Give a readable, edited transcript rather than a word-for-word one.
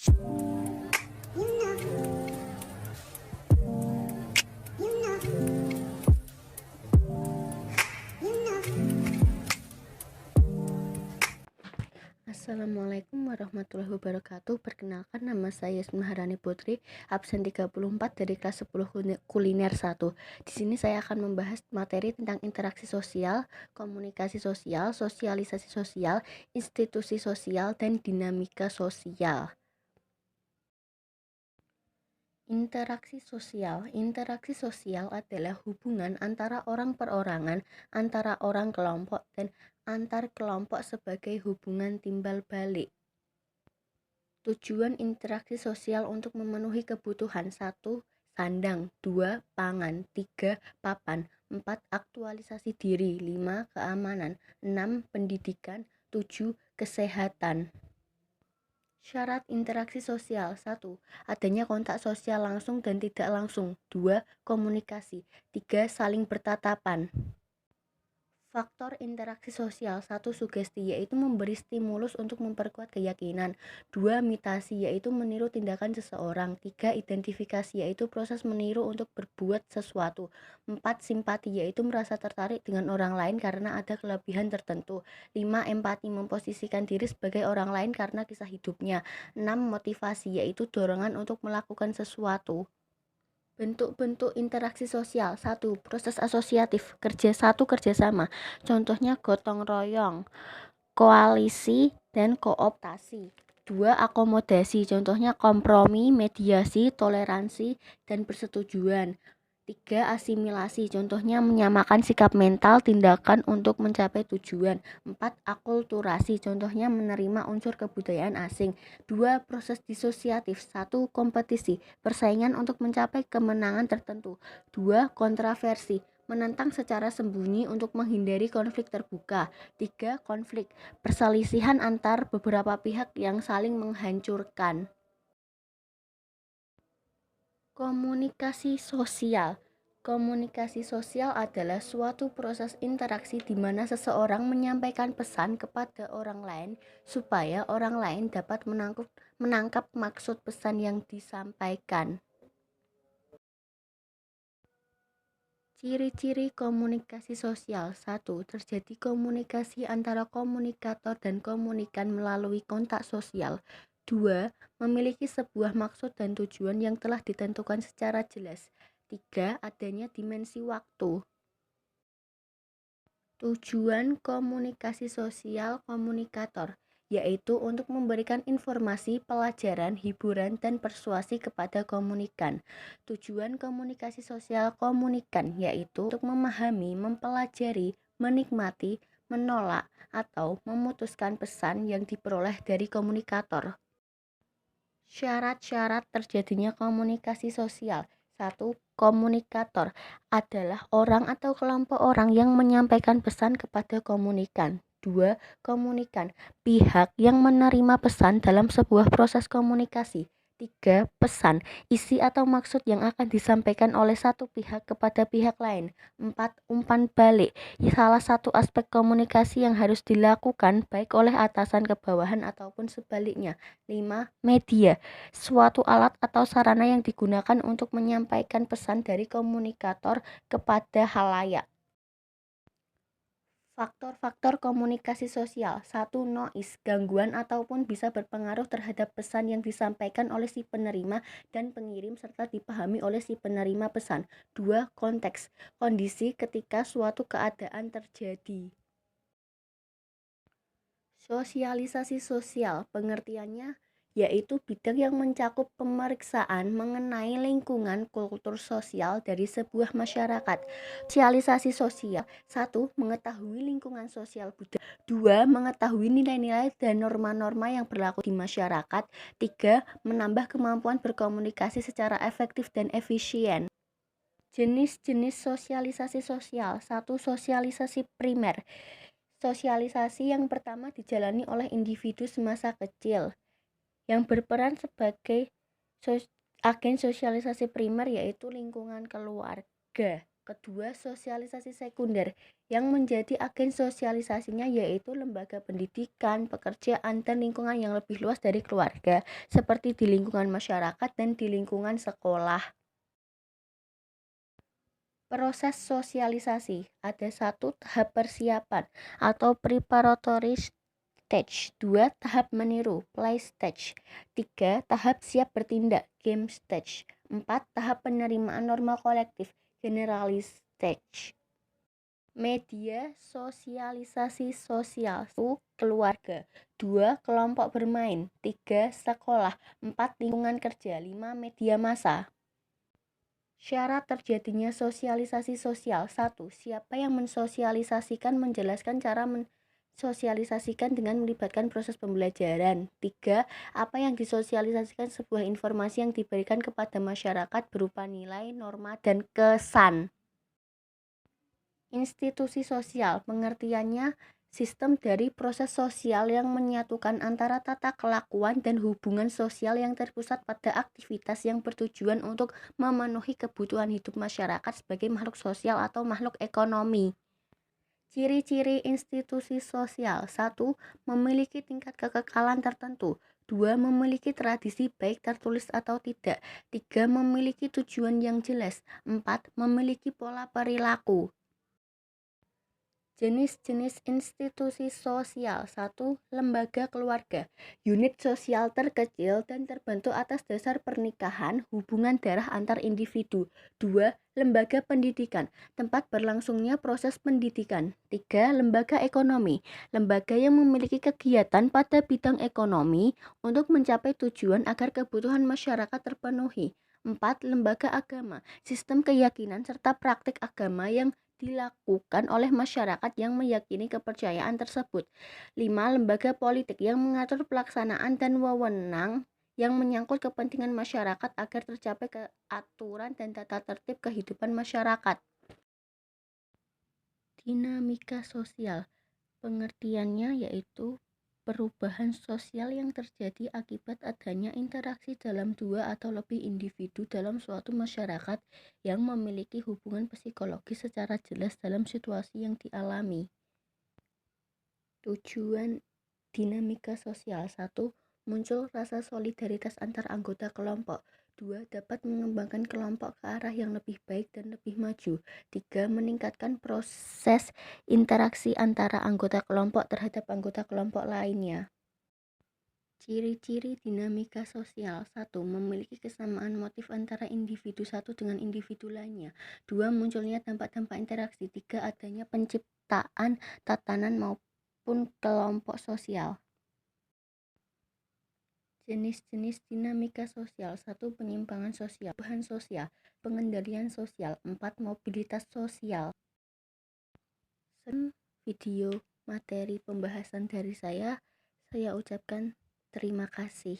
Assalamualaikum warahmatullahi wabarakatuh. Perkenalkan, nama saya Yasmin Harani Putri, absen 34 dari kelas 10 kuliner 1. Di sini saya akan membahas materi tentang interaksi sosial, komunikasi sosial, sosialisasi sosial, institusi sosial, dan dinamika sosial. Interaksi sosial adalah hubungan antara orang perorangan, antara orang kelompok, dan antar kelompok sebagai hubungan timbal balik. Tujuan interaksi sosial untuk memenuhi kebutuhan: 1. Sandang, 2. Pangan, 3. Papan, 4. Aktualisasi diri, 5. Keamanan, 6. Pendidikan, 7. Kesehatan. Syarat interaksi sosial: 1. Adanya kontak sosial langsung dan tidak langsung. 2. Komunikasi. 3. Saling bertatapan. Faktor interaksi sosial: 1. Sugesti, yaitu memberi stimulus untuk memperkuat keyakinan. 2. Mitasi, yaitu meniru tindakan seseorang. 3. Identifikasi, yaitu proses meniru untuk berbuat sesuatu. 4. Simpati, yaitu merasa tertarik dengan orang lain karena ada kelebihan tertentu. 5. Empati, memposisikan diri sebagai orang lain karena kisah hidupnya. 6. Motivasi, yaitu dorongan untuk melakukan sesuatu. Bentuk-bentuk interaksi sosial: 1. Proses asosiatif, kerjasama. Contohnya gotong royong, koalisi, dan kooptasi. 2. Akomodasi, contohnya kompromi, mediasi, toleransi, dan persetujuan. 3. Asimilasi, contohnya menyamakan sikap mental, tindakan untuk mencapai tujuan. 4. Akulturasi, contohnya menerima unsur kebudayaan asing. 2. Proses disosiatif: 1. Kompetisi, persaingan untuk mencapai kemenangan tertentu. 2. Kontraversi, menentang secara sembunyi untuk menghindari konflik terbuka. 3. Konflik, perselisihan antar beberapa pihak yang saling menghancurkan. Komunikasi sosial. Komunikasi sosial adalah suatu proses interaksi di mana seseorang menyampaikan pesan kepada orang lain supaya orang lain dapat menangkap maksud pesan yang disampaikan. Ciri-ciri komunikasi sosial: 1. Terjadi komunikasi antara komunikator dan komunikan melalui kontak sosial. 2. Memiliki sebuah maksud dan tujuan yang telah ditentukan secara jelas. 3. Adanya dimensi waktu. Tujuan komunikasi sosial komunikator, yaitu untuk memberikan informasi, pelajaran, hiburan, dan persuasi kepada komunikan. Tujuan komunikasi sosial komunikan, yaitu untuk memahami, mempelajari, menikmati, menolak, atau memutuskan pesan yang diperoleh dari komunikator. Syarat-syarat terjadinya komunikasi sosial: 1. Komunikator adalah orang atau kelompok orang yang menyampaikan pesan kepada komunikan. 2. Komunikan, pihak yang menerima pesan dalam sebuah proses komunikasi. 3. Pesan, isi atau maksud yang akan disampaikan oleh satu pihak kepada pihak lain. 4. Umpan balik, salah satu aspek komunikasi yang harus dilakukan baik oleh atasan ke bawahan ataupun sebaliknya. 5. Media, suatu alat atau sarana yang digunakan untuk menyampaikan pesan dari komunikator kepada khalayak. Faktor-faktor komunikasi sosial: 1. Noise, gangguan ataupun bisa berpengaruh terhadap pesan yang disampaikan oleh si penerima dan pengirim serta dipahami oleh si penerima pesan. 2. Konteks, kondisi ketika suatu keadaan terjadi. Sosialisasi sosial, pengertiannya yaitu bidang yang mencakup pemeriksaan mengenai lingkungan kultur sosial dari sebuah masyarakat. Sosialisasi sosial: 1. Mengetahui lingkungan sosial budaya. 2. Mengetahui nilai-nilai dan norma-norma yang berlaku di masyarakat. 3. Menambah kemampuan berkomunikasi secara efektif dan efisien. Jenis-jenis sosialisasi sosial: 1. Sosialisasi primer. Sosialisasi yang pertama dijalani oleh individu semasa kecil yang berperan sebagai agen sosialisasi primer, yaitu lingkungan keluarga. kedua, sosialisasi sekunder. Yang menjadi agen sosialisasinya yaitu lembaga pendidikan, pekerjaan, dan lingkungan yang lebih luas dari keluarga, seperti di lingkungan masyarakat dan di lingkungan sekolah. Proses sosialisasi ada 1. Tahap persiapan atau preparatory stage, 2. Tahap meniru play stage, 3. Tahap siap bertindak game stage, 4. Tahap penerimaan norma kolektif generalist stage. Media sosialisasi sosial 1. Keluarga, 2. Kelompok bermain, 3. Sekolah, 4. Lingkungan kerja, 5. Media massa. Syarat terjadinya sosialisasi sosial 1. Siapa yang mensosialisasikan menjelaskan cara mensosialisasikan dengan melibatkan proses pembelajaran. 3. Apa yang disosialisasikan sebuah informasi yang diberikan kepada masyarakat berupa nilai, norma, dan kesan. Institusi sosial, pengertiannya sistem dari proses sosial yang menyatukan antara tata kelakuan dan hubungan sosial yang terpusat pada aktivitas yang bertujuan untuk memenuhi kebutuhan hidup masyarakat sebagai makhluk sosial atau makhluk ekonomi. Ciri-ciri institusi sosial 1. Memiliki tingkat kekekalan tertentu, 2. Memiliki tradisi baik tertulis atau tidak, 3. Memiliki tujuan yang jelas, 4. Memiliki pola perilaku. Jenis-jenis institusi sosial 1. Lembaga keluarga, unit sosial terkecil dan terbentuk atas dasar pernikahan, hubungan darah antar individu. 2. Lembaga pendidikan, tempat berlangsungnya proses pendidikan. 3. Lembaga ekonomi, lembaga yang memiliki kegiatan pada bidang ekonomi untuk mencapai tujuan agar kebutuhan masyarakat terpenuhi. 4. Lembaga agama, sistem keyakinan serta praktik agama yang dilakukan oleh masyarakat yang meyakini kepercayaan tersebut. 5. Lembaga politik yang mengatur pelaksanaan dan wewenang yang menyangkut kepentingan masyarakat agar tercapai keaturan dan tata tertib kehidupan masyarakat. Dinamika sosial, pengertiannya yaitu perubahan sosial yang terjadi akibat adanya interaksi dalam 2 atau lebih individu dalam suatu masyarakat yang memiliki hubungan psikologis secara jelas dalam situasi yang dialami. Tujuan dinamika sosial 1. Muncul rasa solidaritas antar anggota kelompok. 2. Dapat mengembangkan kelompok ke arah yang lebih baik dan lebih maju. 3. Meningkatkan proses interaksi antara anggota kelompok terhadap anggota kelompok lainnya. Ciri-ciri dinamika sosial 1. Memiliki kesamaan motif antara individu satu dengan individu lainnya. 2. Munculnya dampak-dampak interaksi. 3. Adanya penciptaan tatanan maupun kelompok sosial. Jenis-jenis dinamika sosial 1. Penyimpangan sosial, perubahan sosial, pengendalian sosial. 4. Mobilitas sosial. Video materi pembahasan dari saya ucapkan terima kasih.